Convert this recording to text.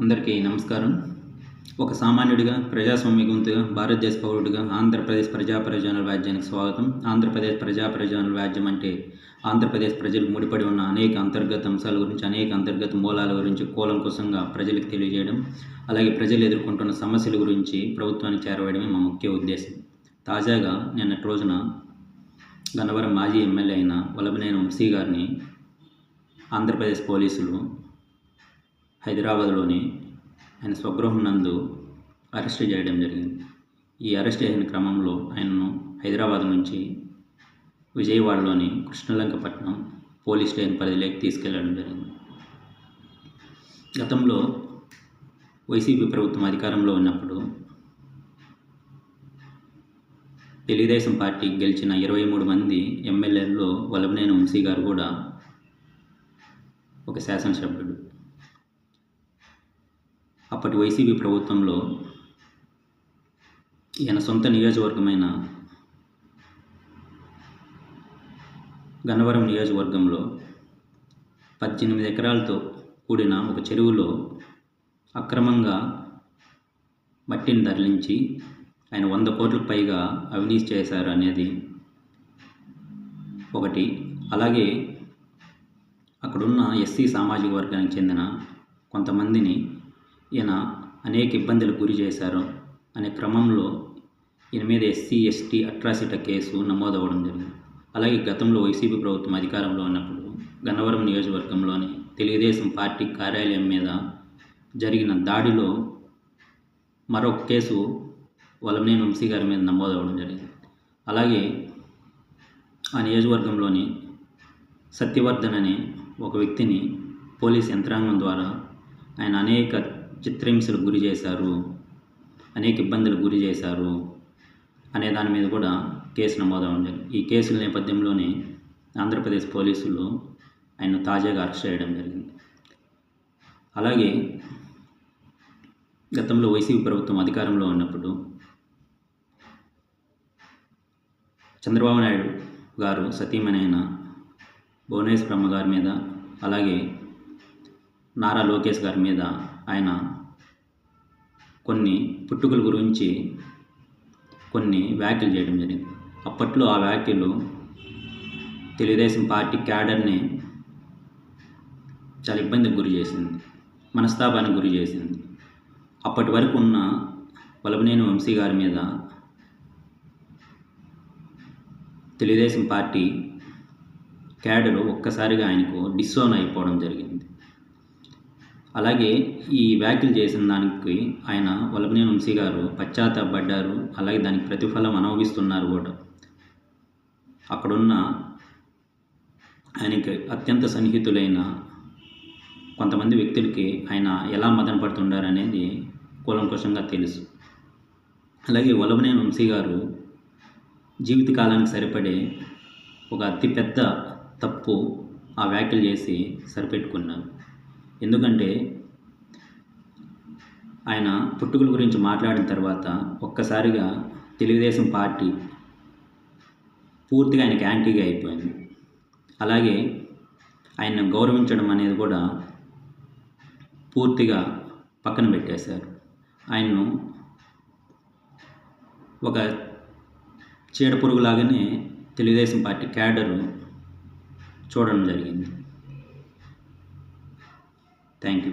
అందరికీ నమస్కారం. ఒక సామాన్యుడిగా, ప్రజాస్వామ్య గొంతుగా, భారతదేశ పౌరుడిగా ఆంధ్రప్రదేశ్ ప్రజా ప్రయోజనాల వ్యాజ్యానికి స్వాగతం. ఆంధ్రప్రదేశ్ ప్రజా ప్రయోజనాల వ్యాజ్యం అంటే ఆంధ్రప్రదేశ్ ప్రజలకు ముడిపడి ఉన్న అనేక అంతర్గత అంశాల గురించి, అనేక అంతర్గత మూలాల గురించి కూలంకషంగా ప్రజలకు తెలియజేయడం, అలాగే ప్రజలు ఎదుర్కొంటున్న సమస్యల గురించి ప్రభుత్వానికి చేరవేయడమే మా ముఖ్య ఉద్దేశం. తాజాగా నిన్నటి రోజున గన్నవరం మాజీ ఎమ్మెల్యే అయిన వల్లభనేని వంశీ గారిని ఆంధ్రప్రదేశ్ పోలీసులు హైదరాబాద్లోని ఆయన స్వగృహం నందు అరెస్ట్ చేయడం జరిగింది. ఈ అరెస్ట్ చేసిన క్రమంలో ఆయనను హైదరాబాద్ నుంచి విజయవాడలోని కృష్ణలంకపట్నం పోలీస్ స్టేషన్ పరిధిలోకి తీసుకెళ్లడం జరిగింది. గతంలో వైసీపీ ప్రభుత్వం అధికారంలో ఉన్నప్పుడు తెలుగుదేశం పార్టీ గెలిచిన 23 మంది ఎమ్మెల్యేల్లో వల్లభనేని వంశీ గారు కూడా ఒక శాసనసభ్యుడు. అప్పటి వైసీపీ ప్రభుత్వంలో ఈయన సొంత నియోజకవర్గమైన గన్నవరం నియోజకవర్గంలో 18 ఎకరాలతో కూడిన ఒక చెరువులో అక్రమంగా మట్టిని తరలించి ఆయన 100 కోట్లకు పైగా అవినీతి చేశారు అనేది ఒకటి. అలాగే అక్కడున్న ఎస్సీ సామాజిక వర్గానికి చెందిన కొంతమందిని ఈయన అనేక ఇబ్బందులకు గురి చేశారు అనే క్రమంలో ఈయన మీద ఎస్సీ ఎస్టీ అట్రాసిటీ కేసు నమోదవ్వడం జరిగింది. అలాగే గతంలో వైసీపీ ప్రభుత్వం అధికారంలో ఉన్నప్పుడు గన్నవరం నియోజకవర్గంలోని తెలుగుదేశం పార్టీ కార్యాలయం మీద జరిగిన దాడిలో మరొక కేసు వల్లభనేని వంశీ గారి మీద నమోదవ్వడం జరిగింది. అలాగే ఆ నియోజకవర్గంలోని సత్యవర్ధన్ అనే ఒక వ్యక్తిని పోలీస్ యంత్రాంగం ద్వారా ఆయన అనేక చిత్రహింసలకు గురి చేశారు, అనేక ఇబ్బందులకు గురి చేశారు అనే దాని మీద కూడా కేసు నమోదవడం జరిగింది. ఈ కేసుల నేపథ్యంలోనే ఆంధ్రప్రదేశ్ పోలీసులు ఆయన తాజాగా అరెస్ట్ చేయడం జరిగింది. అలాగే గతంలో వైసీపీ ప్రభుత్వం అధికారంలో ఉన్నప్పుడు చంద్రబాబు నాయుడు గారు సతీమణి అయిన భువనేశ్వరమ్మ గారి మీద, అలాగే నారా లోకేష్ గారి మీద ఆయన కొన్ని పుట్టుకల గురించి కొన్ని వ్యాఖ్యలు చేయడం జరిగింది. అప్పట్లో ఆ వ్యాఖ్యలు తెలుగుదేశం పార్టీ క్యాడర్ని చాలా ఇబ్బందికి గురి చేసింది, మనస్తాపానికి గురి చేసింది. అప్పటి వరకు ఉన్న వల్లభనేని వంశీ గారి మీద తెలుగుదేశం పార్టీ క్యాడరు ఒక్కసారిగా ఆయనకు డిస్సోన్ అయిపోవడం జరిగింది. అలాగే ఈ వ్యాఖ్యలు చేసిన దానికి ఆయన వల్లభనేని వంశీ గారు పశ్చాత్తాపడ్డారు. అలాగే దానికి ప్రతిఫలం అనుభవిస్తున్నారు కూడా. అక్కడున్న ఆయనకి అత్యంత సన్నిహితులైన కొంతమంది వ్యక్తులకి ఆయన ఎలా మదన పడుతుండారు అనేది కూలంకషంగా తెలుసు. అలాగే వల్లభనేని వంశీ గారు జీవితకాలానికి సరిపడే ఒక అతిపెద్ద తప్పు ఆ వ్యాఖ్యలు చేసి సరిపెట్టుకున్నారు. ఎందుకంటే ఆయన పుట్టుకల గురించి మాట్లాడిన తర్వాత ఒక్కసారిగా తెలుగుదేశం పార్టీ పూర్తిగా ఆయనకి యాంటీగా అయిపోయింది. అలాగే ఆయన గౌరవించడం అనేది కూడా పూర్తిగా పక్కన పెట్టేశారు. ఆయన్ను ఒక చీడపురుగులాగానే తెలుగుదేశం పార్టీ క్యాడరు చూడడం జరిగింది. Thank you.